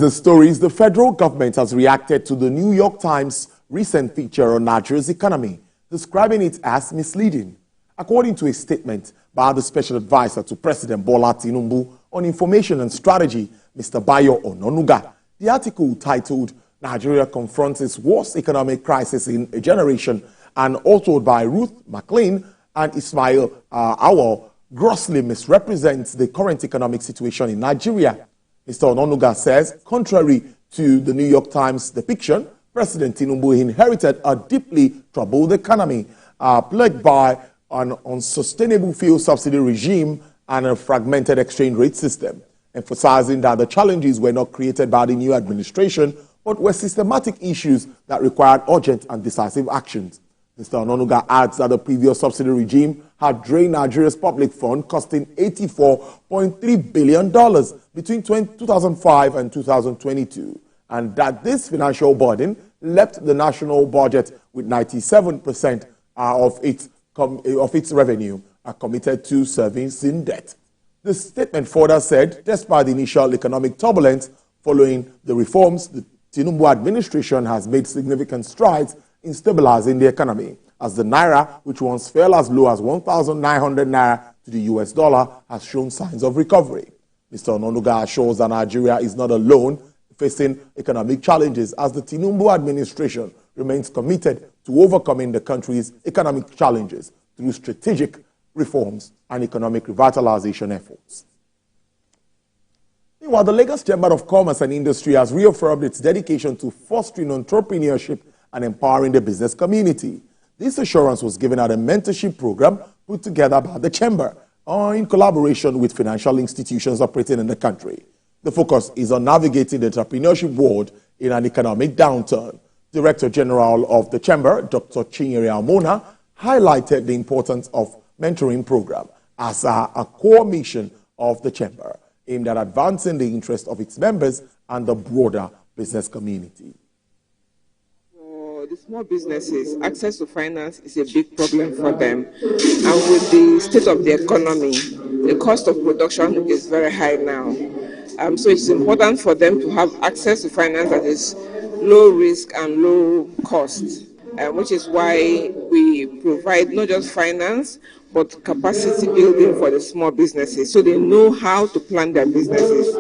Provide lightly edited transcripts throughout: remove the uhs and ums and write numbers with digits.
The stories, the federal government has reacted to the New York Times recent feature on Nigeria's economy, describing it as misleading. According to a statement by the special advisor to President Bola Tinubu on information and strategy, Mr. Bayo Ononuga, the article titled Nigeria Confronts its Worst Economic Crisis in a Generation and authored by Ruth McLean and Ismail Awal grossly misrepresents the current economic situation in Nigeria. Mr. Ononuga says, contrary to the New York Times depiction, President Tinubu inherited a deeply troubled economy plagued by an unsustainable fuel subsidy regime and a fragmented exchange rate system, emphasizing that the challenges were not created by the new administration, but were systematic issues that required urgent and decisive actions. Mr. Ononuga adds that the previous subsidy regime had drained Nigeria's public fund, costing $84.3 billion between 2005 and 2022, and that this financial burden left the national budget with 97% of its revenue committed to servicing debt. The statement further said, despite the initial economic turbulence following the reforms, the Tinubu administration has made significant strides in stabilizing the economy, as the naira, which once fell as low as 1,900 naira to the US dollar, has shown signs of recovery. Mr. Ononuga assures that Nigeria is not alone facing economic challenges, as the Tinubu administration remains committed to overcoming the country's economic challenges through strategic reforms and economic revitalization efforts. Meanwhile, the Lagos Chamber of Commerce and Industry has reaffirmed its dedication to fostering entrepreneurship and empowering the business community. This assurance was given at a mentorship program put together by the Chamber in collaboration with financial institutions operating in the country. The focus is on navigating the entrepreneurship world in an economic downturn. Director General of the Chamber, Dr. Chinyere Amona, highlighted the importance of mentoring program as a core mission of the Chamber, aimed at advancing the interest of its members and the broader business community. The small businesses, access to finance is a big problem for them. And with the state of the economy, the cost of production is very high now. So it's important for them to have access to finance that is low risk and low cost, which is why we provide not just finance, but capacity building for the small businesses, so they know how to plan their businesses.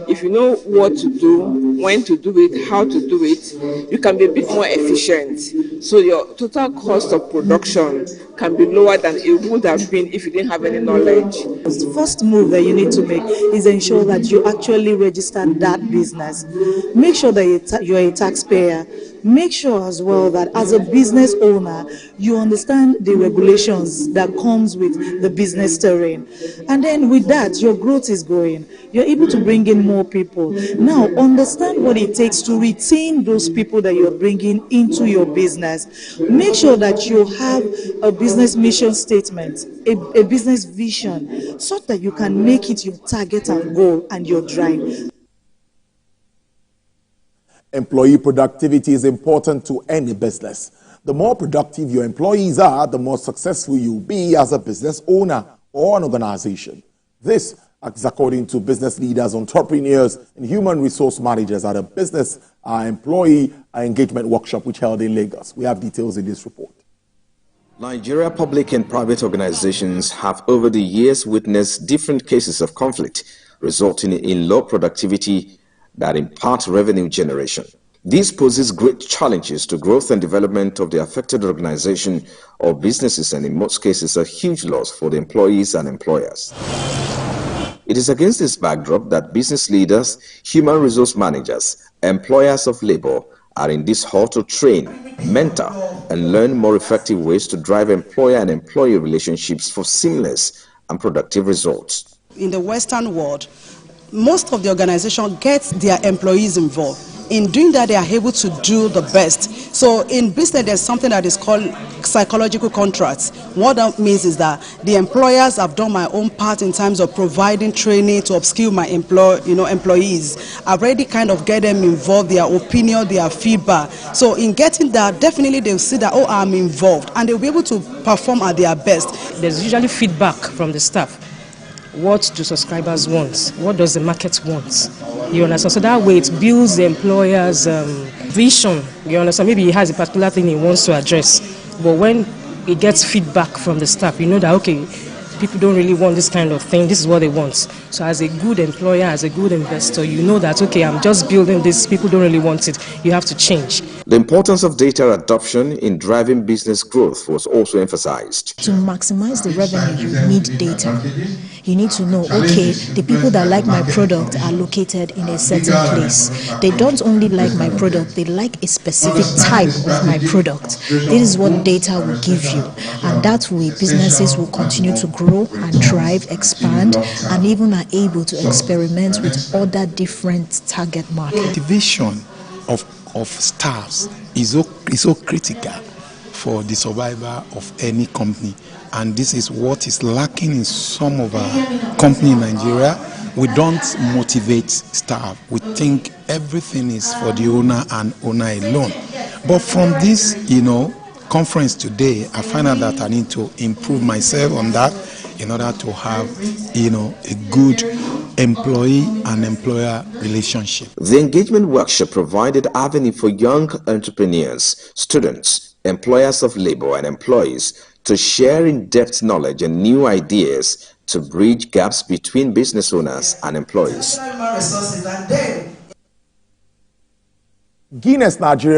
If you know what to do, when to do it, how to do it, you can be a bit more efficient. So your total cost of production can be lower than it would have been if you didn't have any knowledge. The first move that you need to make is ensure that you actually register that business. Make sure that you're a taxpayer. Make sure as well that as a business owner, you understand the regulations that comes with the business terrain. And then with that, your growth is growing. You're able to bring in more people. Now, understand what it takes to retain those people that you're bringing into your business. Make sure that you have a business mission statement, a business vision, so that you can make it your target and goal and your drive. Employee productivity is important to any business. The more productive your employees are, the more successful you'll be as a business owner or an organization. This is according to business leaders, entrepreneurs, and human resource managers at a business employee engagement workshop which held in Lagos. We have details in this report. Nigeria public and private organizations have over the years witnessed different cases of conflict, resulting in low productivity that impart revenue generation. This poses great challenges to growth and development of the affected organization or businesses, and in most cases a huge loss for the employees and employers. It is against this backdrop that business leaders, human resource managers, employers of labor are in this hall to train, mentor, and learn more effective ways to drive employer and employee relationships for seamless and productive results. In the Western world, most of the organization gets their employees involved. In doing that, they are able to do the best. So in business, there's something that is called psychological contracts. What that means is that the employers have done my own part in terms of providing training to upskill my employees. I've already kind of get them involved, their opinion, their feedback. So in getting that, definitely they'll see that, oh, I'm involved, and they'll be able to perform at their best. There's usually feedback from the staff. What do subscribers want? What does the market want? You understand? So that way it builds the employer's vision. You understand? Maybe he has a particular thing he wants to address, but when he gets feedback from the staff, you know that, okay, people don't really want this kind of thing. This is what they want. So as a good employer, as a good investor, you know that, okay, I'm just building this. People don't really want it. You have to change. The importance of data adoption in driving business growth was also emphasized. To maximize the revenue, you need data. You need to know, okay, the people that like my product are located in a certain place. They don't only like my product, they like a specific type of my product. This is what data will give you. And that way, businesses will continue to grow and thrive, expand, and even are able to experiment with other different target markets. Motivation of staffs is so critical for the survival of any company, and this is what is lacking in some of our company in Nigeria. We don't motivate staff. We think everything is for the owner and owner alone. But from this, conference today, I find out that I need to improve myself on that in order to have, a good employee and employer relationship. The engagement workshop provided avenue for young entrepreneurs, students, employers of labor and employees to share in-depth knowledge and new ideas to bridge gaps between business owners and employees. Guinness Nigeria